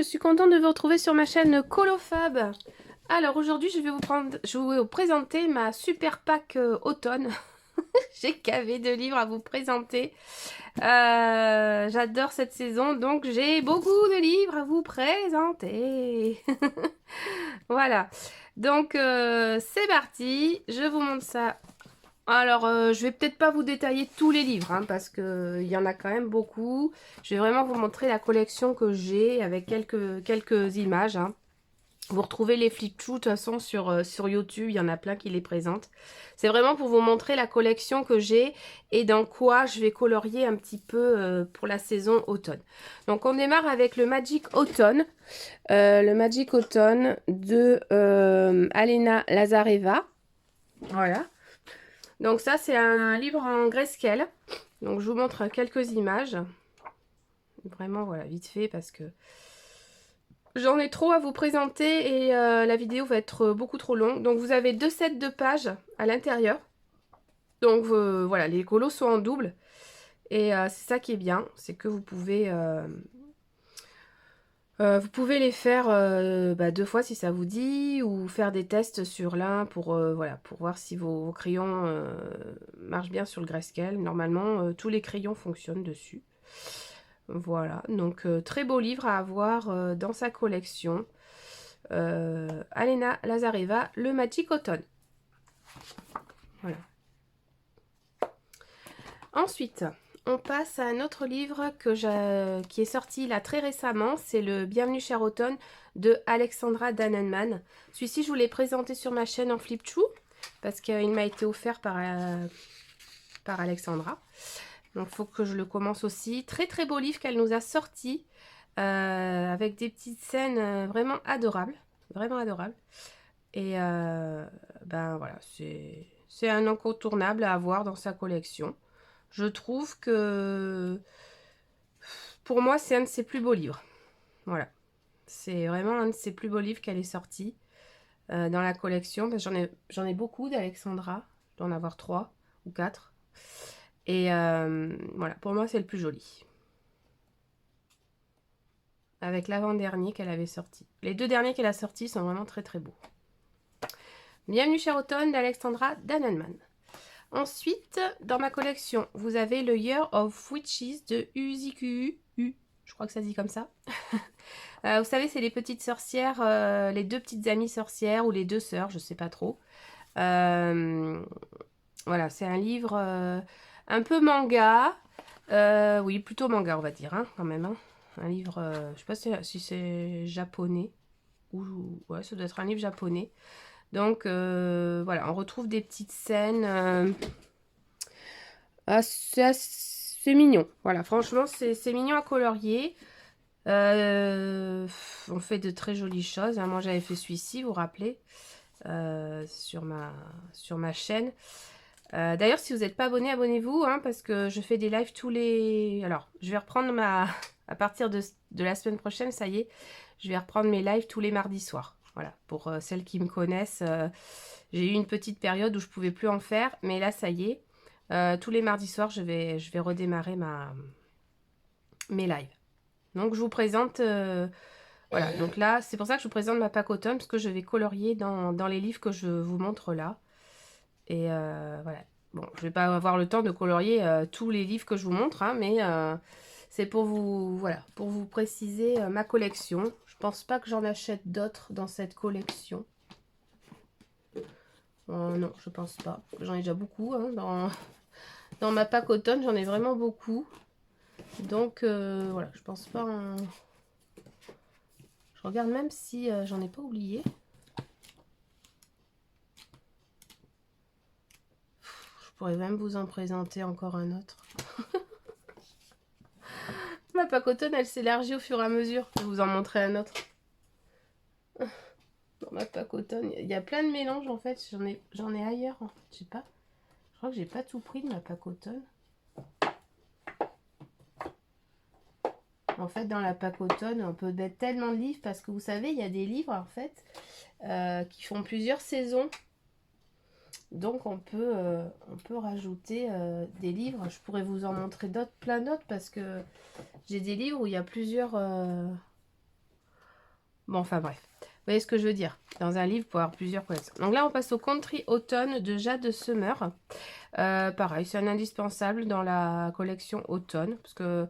suis contente de vous retrouver sur ma chaîne Colofab. Alors aujourd'hui, je vais vous présenter ma super pack automne. J'ai gavé de livres à vous présenter. J'adore cette saison, donc j'ai beaucoup de livres à vous présenter. Voilà, donc c'est parti, je vous montre ça. Alors, je vais peut-être pas vous détailler tous les livres, hein, parce qu'il y en a quand même beaucoup. Je vais vraiment vous montrer la collection que j'ai avec quelques images. Hein. Vous retrouvez les flip-through de toute façon sur YouTube, il y en a plein qui les présentent. C'est vraiment pour vous montrer la collection que j'ai et dans quoi je vais colorier un petit peu pour la saison automne. Donc on démarre avec le Magic Autumn. Le Magic Autumn de Alena Lazareva. Voilà. Donc ça, c'est un livre en grayscale. Donc je vous montre quelques images. Vraiment, voilà, vite fait parce que j'en ai trop à vous présenter et la vidéo va être beaucoup trop longue. Donc vous avez 2 sets de pages à l'intérieur. Donc voilà, les colos sont en double. Et c'est ça qui est bien, c'est que vous pouvez les faire 2 fois si ça vous dit, ou faire des tests sur l'un pour, voilà, pour voir si vos crayons marchent bien sur le grayscale. Normalement, tous les crayons fonctionnent dessus. Voilà, donc très beau livre à avoir dans sa collection. Alena Lazareva, le Magic Autumn. Voilà. Ensuite, on passe à un autre livre qui est sorti là très récemment. C'est le Bienvenue cher automne de Alexandra Dannenmann. Celui-ci, je vous l'ai présenté sur ma chaîne en flip-through parce qu'il m'a été offert par Alexandra. Donc, il faut que je le commence aussi. Très très beau livre qu'elle nous a sorti avec des petites scènes vraiment adorables. Vraiment adorables. Et ben voilà, c'est un incontournable à avoir dans sa collection. Je trouve que pour moi, c'est un de ses plus beaux livres. Voilà. C'est vraiment un de ses plus beaux livres qu'elle est sorti dans la collection. J'en ai beaucoup d'Alexandra. Je dois en avoir 3 ou 4. Et voilà, pour moi, c'est le plus joli. Avec l'avant-dernier qu'elle avait sorti. Les 2 derniers qu'elle a sortis sont vraiment très très beaux. Bienvenue cher automne d'Alexandra Dannenmann. Ensuite, dans ma collection, vous avez le Year of Witches de Uziku. Je crois que ça se dit comme ça. Vous savez, c'est les petites sorcières, les 2 petites amies sorcières ou les 2 sœurs, je sais pas trop. Voilà, c'est un livre un peu manga. Oui, plutôt manga, on va dire, hein, quand même. Hein. Un livre, je sais pas si c'est japonais. Ouais, ça doit être un livre japonais. Donc, voilà, on retrouve des petites scènes... c'est mignon. Voilà, franchement, c'est mignon à colorier. On fait de très jolies choses. Hein. Moi, j'avais fait celui-ci, vous vous rappelez, sur ma chaîne. D'ailleurs, si vous n'êtes pas abonné, abonnez-vous, hein, parce que je fais des lives tous les... Alors, je vais reprendre à partir de la semaine prochaine, ça y est, je vais reprendre mes lives tous les mardis soirs. Voilà, pour celles qui me connaissent, j'ai eu une petite période où je ne pouvais plus en faire, mais là, ça y est. Tous les mardis soirs, je vais redémarrer mes lives. Donc, je vous présente... voilà, donc là, c'est pour ça que je vous présente ma pack automne, parce que je vais colorier dans les livres que je vous montre là. Et voilà. Bon, je vais pas avoir le temps de colorier tous les livres que je vous montre, hein, mais c'est pour vous, voilà, pour vous préciser ma collection. Je pense pas que j'en achète d'autres dans cette collection. Non, je pense pas. J'en ai déjà beaucoup, hein, dans ma pack automne, j'en ai vraiment beaucoup. Donc voilà, je pense pas en... Je regarde même si j'en ai pas oublié. Je pourrais même vous en présenter encore un autre. Ma pack automne, elle s'élargit au fur et à mesure. Je vais vous en montrer un autre. Dans ma pack automne, il y a plein de mélanges en fait. J'en ai ailleurs. En fait. Je sais pas. Je crois que j'ai pas tout pris de ma pack automne. En fait, dans la pack automne, on peut mettre tellement de livres parce que vous savez, il y a des livres en fait qui font plusieurs saisons. Donc on peut rajouter des livres. Je pourrais vous en montrer d'autres, plein d'autres, parce que j'ai des livres où il y a plusieurs Bon, enfin bref. Vous voyez ce que je veux dire? Dans un livre, pour avoir plusieurs collections. Donc là, on passe au Country Automne de Jade Summer. Pareil, c'est un indispensable dans la collection automne. Parce que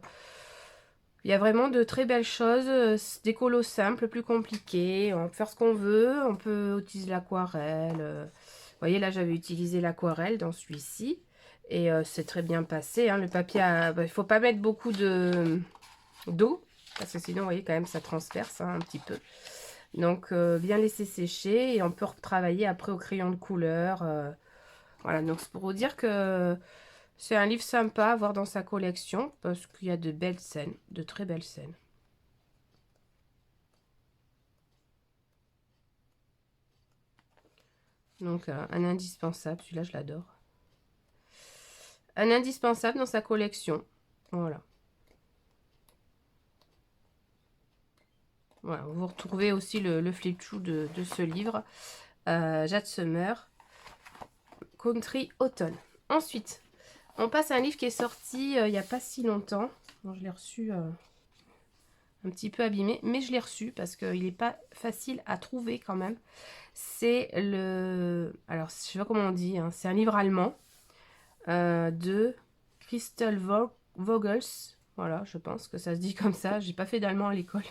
il y a vraiment de très belles choses. Des colos simples, plus compliqués. On peut faire ce qu'on veut. On peut utiliser l'aquarelle. Vous voyez, là, j'avais utilisé l'aquarelle dans celui-ci. Et c'est très bien passé. Hein. Le papier, il ne faut pas mettre beaucoup d'eau. Parce que sinon, vous voyez, quand même, ça transperce hein, un petit peu. Donc, bien laisser sécher. Et on peut retravailler après au crayon de couleur. Voilà, donc c'est pour vous dire que c'est un livre sympa à voir dans sa collection. Parce qu'il y a de belles scènes. De très belles scènes. Donc, un indispensable. Celui-là, je l'adore. Un indispensable dans sa collection. Voilà. Voilà, vous retrouvez aussi le flip chou de ce livre. Jade Summer, Country Automne. Ensuite, on passe à un livre qui est sorti il n'y a pas si longtemps. Bon, je l'ai reçu un petit peu abîmé, mais je l'ai reçu parce qu'il n'est pas facile à trouver quand même. C'est le... Alors, je ne sais pas comment on dit, hein, c'est un livre allemand de Christel Vogels. Voilà, je pense que ça se dit comme ça. J'ai pas fait d'allemand à l'école.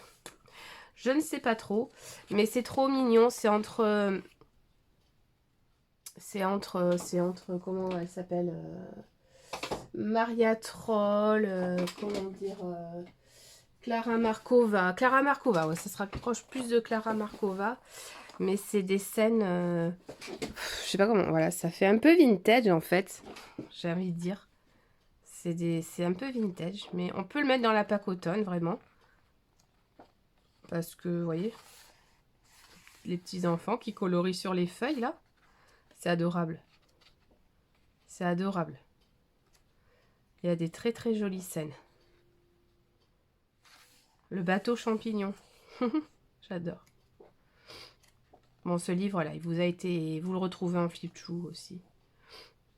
Je ne sais pas trop, mais c'est trop mignon. C'est entre... comment elle s'appelle Maria Troll, comment dire Clara Markova. Clara Markova, ouais, ça se rapproche plus de Clara Markova. Mais c'est des scènes... je sais pas comment... Voilà, ça fait un peu vintage en fait. J'ai envie de dire. C'est un peu vintage. Mais on peut le mettre dans la pacotone, vraiment. Parce que, vous voyez, les petits enfants qui colorient sur les feuilles, là. C'est adorable. C'est adorable. Il y a des très très jolies scènes. Le bateau champignon. J'adore. Bon, ce livre, là, il vous a été... Vous le retrouvez en flip chou aussi.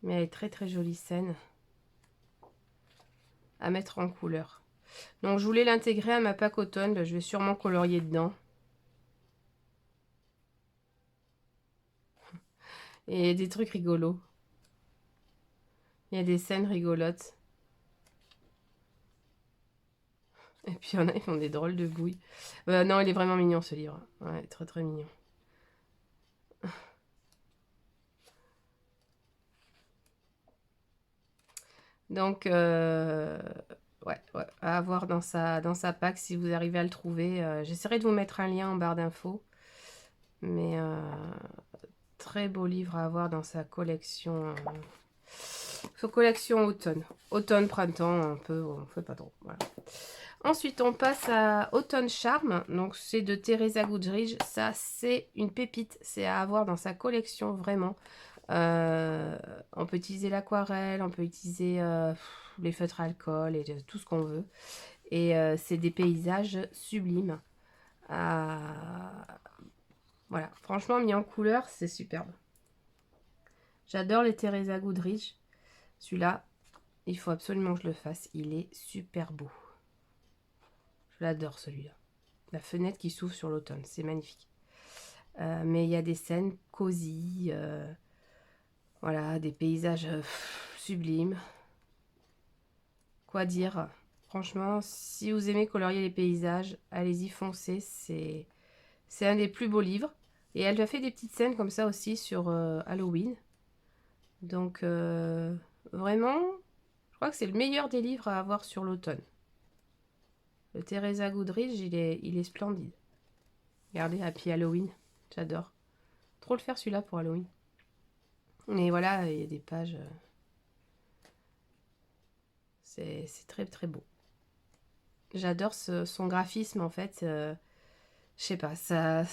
Mais elle est très très jolie scène. À mettre en couleur. Donc, je voulais l'intégrer à ma pacotone. Ben, je vais sûrement colorier dedans. Et des trucs rigolos. Il y a des scènes rigolotes. Et puis, il y en a, ils font des drôles de bouilles. Non, il est vraiment mignon, ce livre. Ouais, très très mignon. Donc, ouais, à avoir dans sa pack si vous arrivez à le trouver. J'essaierai de vous mettre un lien en barre d'infos. Mais très beau livre à avoir dans sa collection. Sa collection automne. Automne, printemps, un peu, on fait pas trop. Voilà. Ensuite, on passe à Automne Charme. Donc, c'est de Teresa Goodridge. Ça, c'est une pépite. C'est à avoir dans sa collection, vraiment. On peut utiliser l'aquarelle, on peut utiliser les feutres alcool et tout ce qu'on veut. Et c'est des paysages sublimes. Voilà, franchement, mis en couleur, c'est superbe. J'adore les Teresa Goodridge. Celui-là, il faut absolument que je le fasse. Il est super beau. Je l'adore, celui-là. La fenêtre qui s'ouvre sur l'automne, c'est magnifique. Mais il y a des scènes cosy. Voilà, des paysages sublimes. Quoi dire? Franchement, si vous aimez colorier les paysages, allez-y, foncez. C'est un des plus beaux livres. Et elle a fait des petites scènes comme ça aussi sur Halloween. Donc, vraiment, je crois que c'est le meilleur des livres à avoir sur l'automne. Le Teresa Goodridge, il est splendide. Regardez, Happy Halloween, j'adore. Trop le faire celui-là pour Halloween. Mais voilà, il y a des pages... c'est très très beau. J'adore son graphisme en fait. Je sais pas, ça...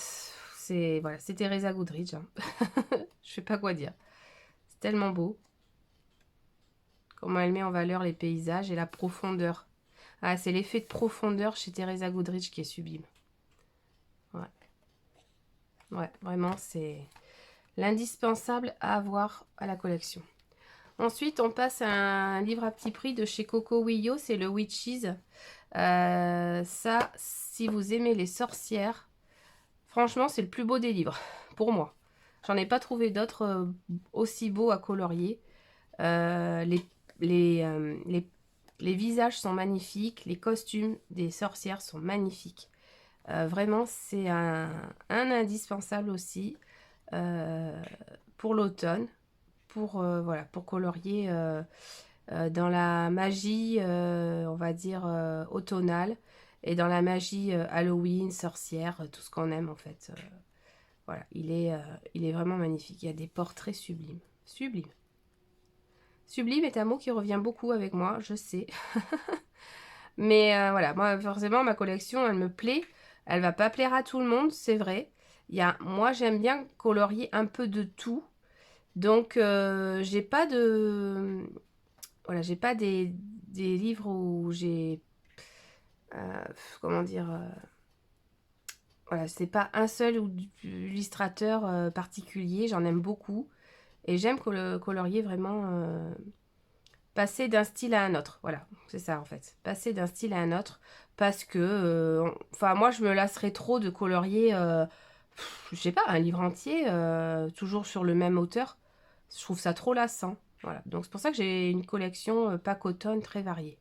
C'est voilà, c'est Teresa Goodridge. Hein. Je sais pas quoi dire. C'est tellement beau. Comment elle met en valeur les paysages et la profondeur. Ah, c'est l'effet de profondeur chez Teresa Goodridge qui est sublime. Ouais. Ouais, vraiment, c'est l'indispensable à avoir à la collection. Ensuite, on passe à un livre à petit prix de chez Coco Willo, c'est le Witches. Ça, si vous aimez les sorcières, Franchement, c'est le plus beau des livres, pour moi. J'en ai pas trouvé d'autres aussi beaux à colorier. Les, les, euh, les, les visages sont magnifiques, les costumes des sorcières sont magnifiques. Vraiment, c'est un indispensable aussi pour l'automne, voilà, pour colorier dans la magie, on va dire, automnale, et dans la magie Halloween, sorcière, tout ce qu'on aime en fait. Voilà, il est vraiment magnifique. Il y a des portraits sublimes. Sublime. Sublime est un mot qui revient beaucoup avec moi, je sais. Mais voilà, moi forcément ma collection elle me plaît. Elle va pas plaire à tout le monde, c'est vrai. Moi j'aime bien colorier un peu de tout. Donc j'ai pas de... Voilà, j'ai pas des livres où j'ai... comment dire... voilà, c'est pas un seul illustrateur particulier, j'en aime beaucoup. Et j'aime colorier vraiment... passer d'un style à un autre, voilà, c'est ça en fait. Passer d'un style à un autre, parce que, enfin, moi je me lasserais trop de colorier, je sais pas, un livre entier, toujours sur le même auteur. Je trouve ça trop lassant, voilà. Donc c'est pour ça que j'ai une collection pack automne très variée.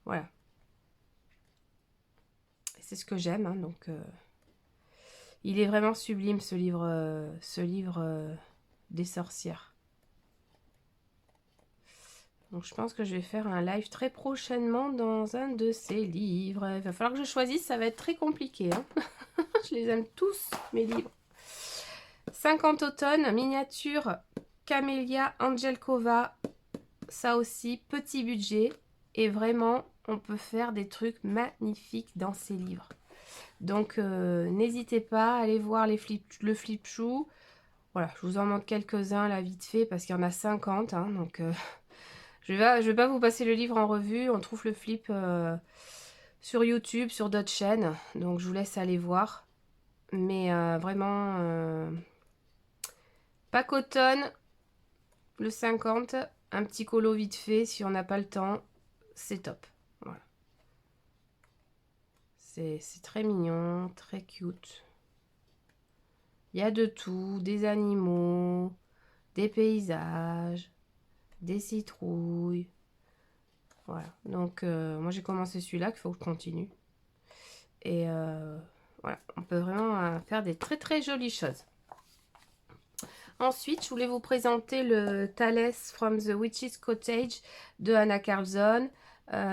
Voilà. Et c'est ce que j'aime, hein, donc il est vraiment sublime ce livre des sorcières. Donc je pense que je vais faire un live très prochainement dans un de ces livres. Il va falloir que je choisisse, ça va être très compliqué. Hein. Je les aime tous, mes livres. 50 automnes, miniature, Camélia Angelkova. Ça aussi, petit budget. Et vraiment, on peut faire des trucs magnifiques dans ces livres. Donc n'hésitez pas à aller voir le flip chou. Voilà, je vous en montre quelques-uns là vite fait parce qu'il y en a 50. Hein, donc... je vais pas vous passer le livre en revue. On trouve le flip sur YouTube, sur d'autres chaînes. Donc je vous laisse aller voir. Mais vraiment, pas cotonne, le 50. Un petit colo vite fait si on n'a pas le temps. C'est top. Voilà. C'est très mignon, très cute. Il y a de tout. Des animaux, des paysages, des citrouilles. Voilà, donc moi j'ai commencé celui-là qu'il faut que je continue. Et voilà, on peut vraiment faire des très très jolies choses. Ensuite, je voulais vous présenter le Thales from the Witch's Cottage de Anna Carlson.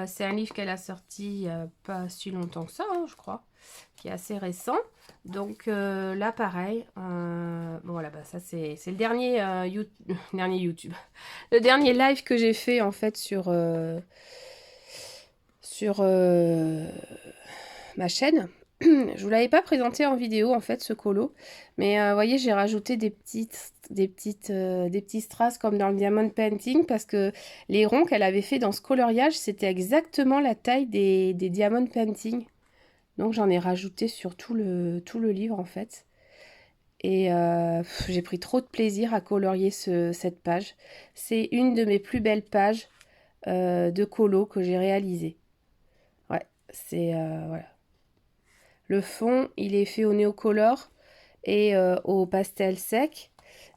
C'est un livre qu'elle a sorti il n'y a pas si longtemps que ça, hein, je crois, qui est assez récent. Donc là, pareil, bon, voilà, bah, ça c'est le dernier, dernier YouTube, le dernier live que j'ai fait en fait sur ma chaîne. Je vous l'avais pas présenté en vidéo en fait ce colo, mais vous voyez j'ai rajouté des petits strass comme dans le diamond painting parce que les ronds qu'elle avait fait dans ce coloriage c'était exactement la taille des diamond painting, donc j'en ai rajouté sur tout le livre en fait. Et j'ai pris trop de plaisir à colorier cette page. C'est une de mes plus belles pages de colo que j'ai réalisée. Ouais, c'est voilà. Le fond, il est fait au néocolor et au pastel sec.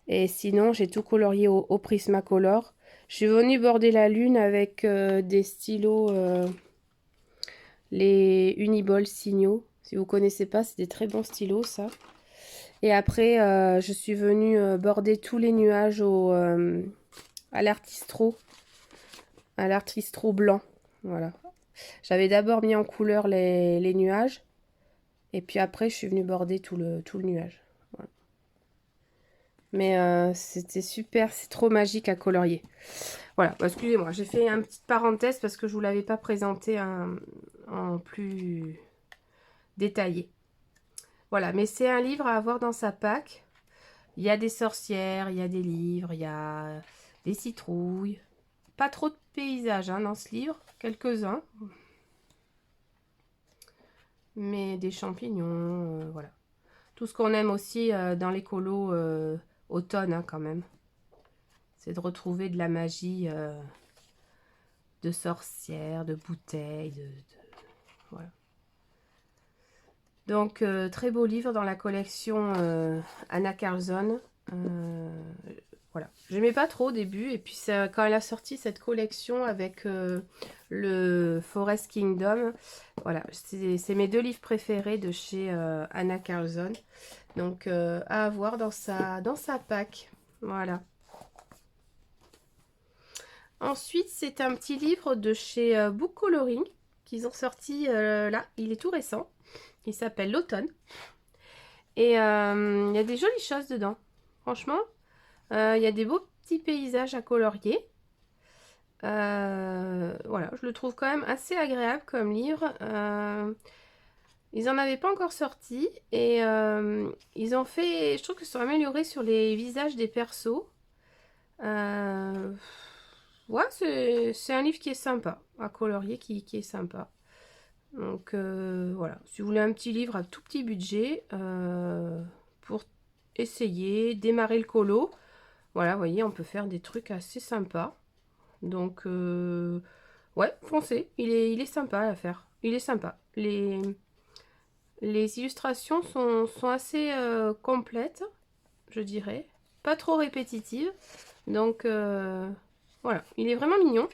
Et sinon, j'ai tout colorié au Prismacolor. Je suis venue border la lune avec des stylos, les Uniball Signaux. Si vous ne connaissez pas, c'est des très bons stylos, ça. Et après, je suis venue border tous les nuages à l'artistro blanc. Voilà. J'avais d'abord mis en couleur les nuages. Et puis après, je suis venue border tout le nuage. Voilà. Mais c'était super, c'est trop magique à colorier. Voilà, excusez-moi, j'ai fait une petite parenthèse parce que je ne vous l'avais pas présenté en plus détaillé. Voilà, mais c'est un livre à avoir dans sa pack. Il y a des sorcières, il y a des livres, il y a des citrouilles. Pas trop de paysages hein, dans ce livre, quelques-uns. Mais des champignons, voilà. Tout ce qu'on aime aussi dans les colos automne hein, quand même. C'est de retrouver de la magie de sorcières, de bouteilles, voilà. Donc, très beau livre dans la collection Anna Carlson. Voilà. J'aimais pas trop au début. Et puis, quand elle a sorti cette collection avec le Forest Kingdom, voilà, c'est mes 2 livres préférés de chez Anna Carlson. Donc, à avoir dans sa pack. Voilà. Ensuite, c'est un petit livre de chez Book Coloring qu'ils ont sorti là. Il est tout récent. Il s'appelle L'Automne. Et il y a des jolies choses dedans. Franchement, il y a des beaux petits paysages à colorier. Voilà, je le trouve quand même assez agréable comme livre. Ils n'en avaient pas encore sorti. Et ils ont fait... Je trouve qu'ils sont améliorés sur les visages des persos. Ouais, c'est un livre qui est sympa. À colorier qui est sympa. Donc voilà, si vous voulez un petit livre à tout petit budget pour essayer, démarrer le colo, voilà, vous voyez, on peut faire des trucs assez sympas. Donc ouais, foncez, il est sympa à faire, il est sympa. Les illustrations sont assez complètes, je dirais, pas trop répétitives. Donc voilà, il est vraiment mignon.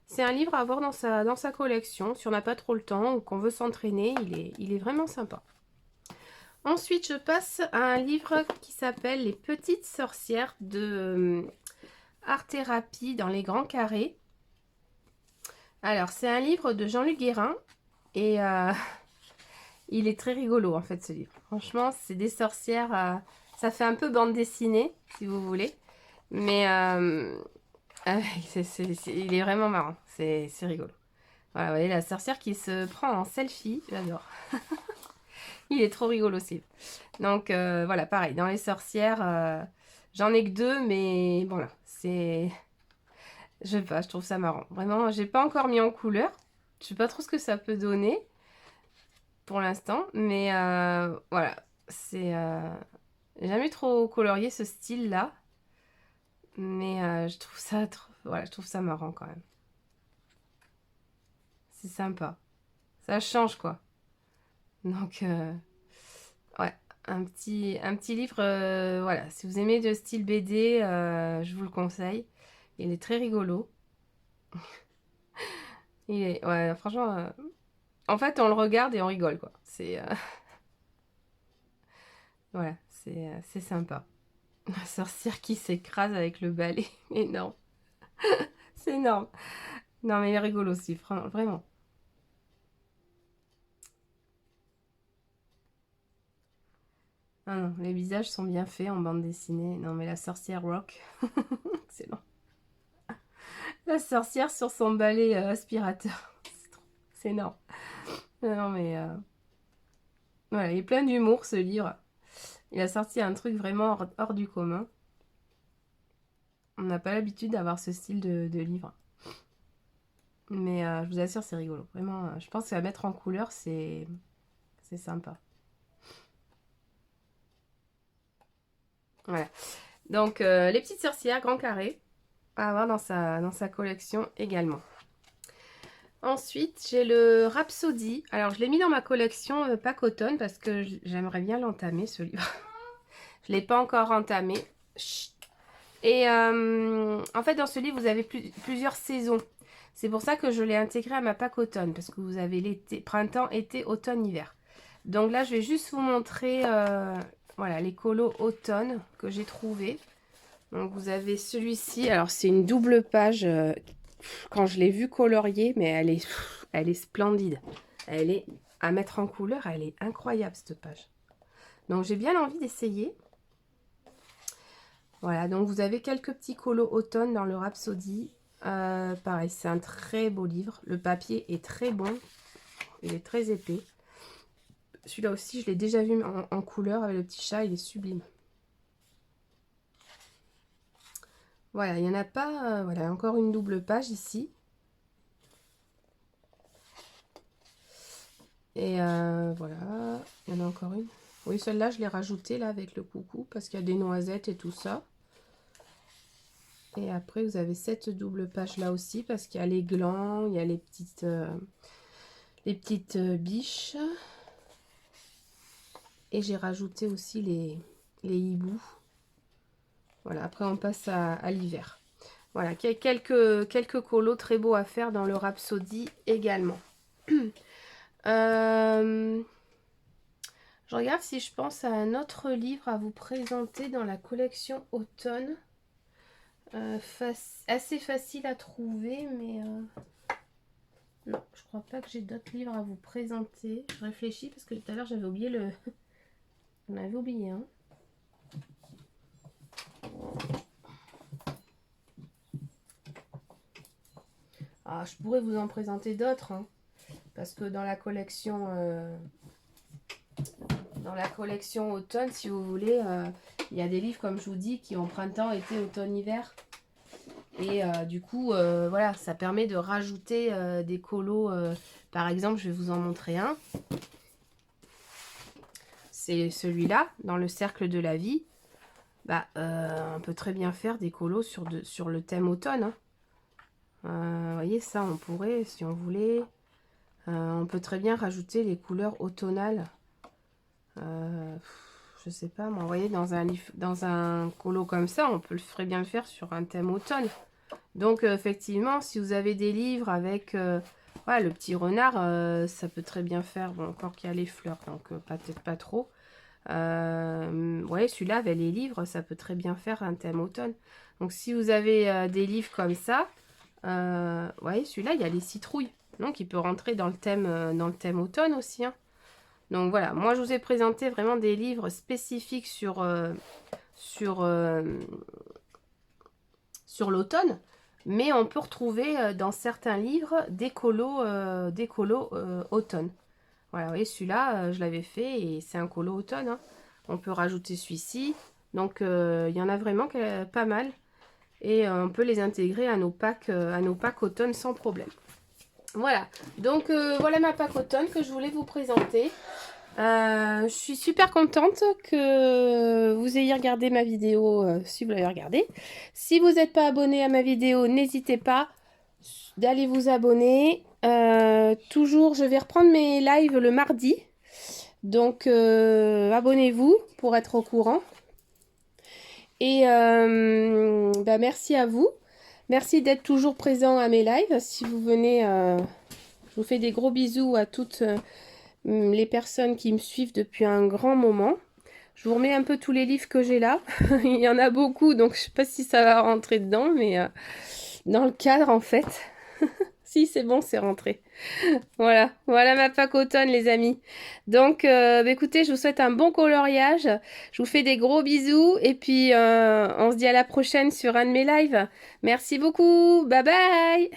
C'est un livre à avoir dans sa collection. Si on n'a pas trop le temps ou qu'on veut s'entraîner, il est vraiment sympa. Ensuite, je passe à un livre qui s'appelle Les Petites Sorcières de Art Thérapie dans les Grands Carrés. Alors, c'est un livre de Jean-Luc Guérin et il est très rigolo en fait ce livre. Franchement, c'est des sorcières, ça fait un peu bande dessinée si vous voulez. Mais il est vraiment marrant, c'est rigolo. Voilà, vous voyez la sorcière qui se prend en selfie, j'adore. Il est trop rigolo aussi. Donc voilà, pareil, dans les sorcières, j'en ai que 2, mais bon là, c'est... Je sais pas, je trouve ça marrant. Vraiment, j'ai pas encore mis en couleur. Je sais pas trop ce que ça peut donner pour l'instant, mais voilà, c'est... J'ai jamais trop colorié ce style-là, mais je trouve ça voilà, je trouve ça marrant quand même. C'est sympa. Ça change quoi. Donc ouais, un petit livre, voilà, si vous aimez le style BD, je vous le conseille. Il est très rigolo. Ouais, franchement, en fait, on le regarde et on rigole quoi. C'est voilà, c'est sympa. La sorcière qui s'écrase avec le balai, énorme. C'est énorme. Non mais il est rigolo aussi, vraiment. Ah non, les visages sont bien faits en bande dessinée. Non mais la sorcière rock, excellent. La sorcière sur son balai aspirateur, c'est énorme. Non mais voilà, il est plein d'humour ce livre. Il a sorti un truc vraiment hors du commun. On n'a pas l'habitude d'avoir ce style de livre. Mais je vous assure, c'est rigolo. Vraiment, je pense qu'à mettre en couleur, c'est sympa. Voilà. Donc, les petites sorcières, grand carré, à avoir dans sa collection également. Ensuite, j'ai le Rhapsody. Alors, je l'ai mis dans ma collection Pack Automne parce que j'aimerais bien l'entamer, ce livre. Je ne l'ai pas encore entamé. Chut. Et en fait, dans ce livre, vous avez plusieurs saisons. C'est pour ça que je l'ai intégré à ma Pack Automne parce que vous avez l'été, printemps, été, automne, hiver. Donc là, je vais juste vous montrer voilà, les colos automne que j'ai trouvés. Donc vous avez celui-ci. Alors, c'est une double page. Quand je l'ai vu colorier, mais elle est splendide. Elle est à mettre en couleur, elle est incroyable cette page. Donc j'ai bien envie d'essayer. Voilà, donc vous avez quelques petits colos automne dans le Rhapsody. Pareil, c'est un très beau livre. Le papier est très bon. Il est très épais. Celui-là aussi, je l'ai déjà vu en couleur avec le petit chat. Il est sublime. Voilà, il n'y en a pas... voilà, encore une double page ici. Et voilà, il y en a encore une. Oui, celle-là, je l'ai rajoutée là avec le coucou parce qu'il y a des noisettes et tout ça. Et après, vous avez cette double page là aussi parce qu'il y a les glands, il y a les petites biches. Et j'ai rajouté aussi les hiboux. Voilà, après on passe à l'hiver. Voilà, quelques colos très beaux à faire dans le Rhapsody également. Je regarde si je pense à un autre livre à vous présenter dans la collection automne. Assez facile à trouver, mais non, je crois pas que j'ai d'autres livres à vous présenter. Je réfléchis parce que tout à l'heure j'avais oublié le... On avait oublié un. Ah, je pourrais vous en présenter d'autres, hein, parce que dans la collection automne, si vous voulez, il y a des livres, comme je vous dis, qui ont printemps, été, automne, hiver. Et du coup, voilà, ça permet de rajouter des colos. Par exemple, je vais vous en montrer un. C'est celui-là, dans le cercle de la vie. Bah, on peut très bien faire des colos sur le thème automne, hein. Vous voyez, ça, on pourrait, si on voulait. On peut très bien rajouter les couleurs automnales. Je sais pas, moi, vous voyez, dans un colo comme ça, on ferait bien le faire sur un thème automne. Donc, effectivement, si vous avez des livres avec voilà, le petit renard, ça peut très bien faire. Bon, encore qu'il y a les fleurs, donc peut-être pas trop. Ouais, celui-là, avec les livres, ça peut très bien faire un thème automne. Donc, si vous avez des livres comme ça, ouais, celui-là, il y a les citrouilles. Donc, il peut rentrer dans le thème automne aussi, hein. Donc, voilà. Moi, je vous ai présenté vraiment des livres spécifiques sur l'automne. Mais on peut retrouver dans certains livres des colos automne. Voilà, vous voyez, celui-là, je l'avais fait et c'est un colo automne, hein. On peut rajouter celui-ci. Donc, il y en a vraiment pas mal. Et on peut les intégrer à nos packs automne sans problème. Voilà, donc voilà ma pack automne que je voulais vous présenter. Je suis super contente que vous ayez regardé ma vidéo, si vous l'avez regardée. Si vous n'êtes pas abonné à ma vidéo, n'hésitez pas d'aller vous abonner. Toujours, je vais reprendre mes lives le mardi. Donc, abonnez-vous pour être au courant. Et bah, merci à vous. Merci d'être toujours présent à mes lives. Si vous venez, je vous fais des gros bisous à toutes les personnes qui me suivent depuis un grand moment. Je vous remets un peu tous les livres que j'ai là. Il y en a beaucoup, donc je ne sais pas si ça va rentrer dedans, mais dans le cadre en fait. Si, c'est bon, c'est rentré. Voilà, voilà ma pack automne, les amis. Donc, bah, écoutez, je vous souhaite un bon coloriage. Je vous fais des gros bisous. Et puis, on se dit à la prochaine sur un de mes lives. Merci beaucoup. Bye bye.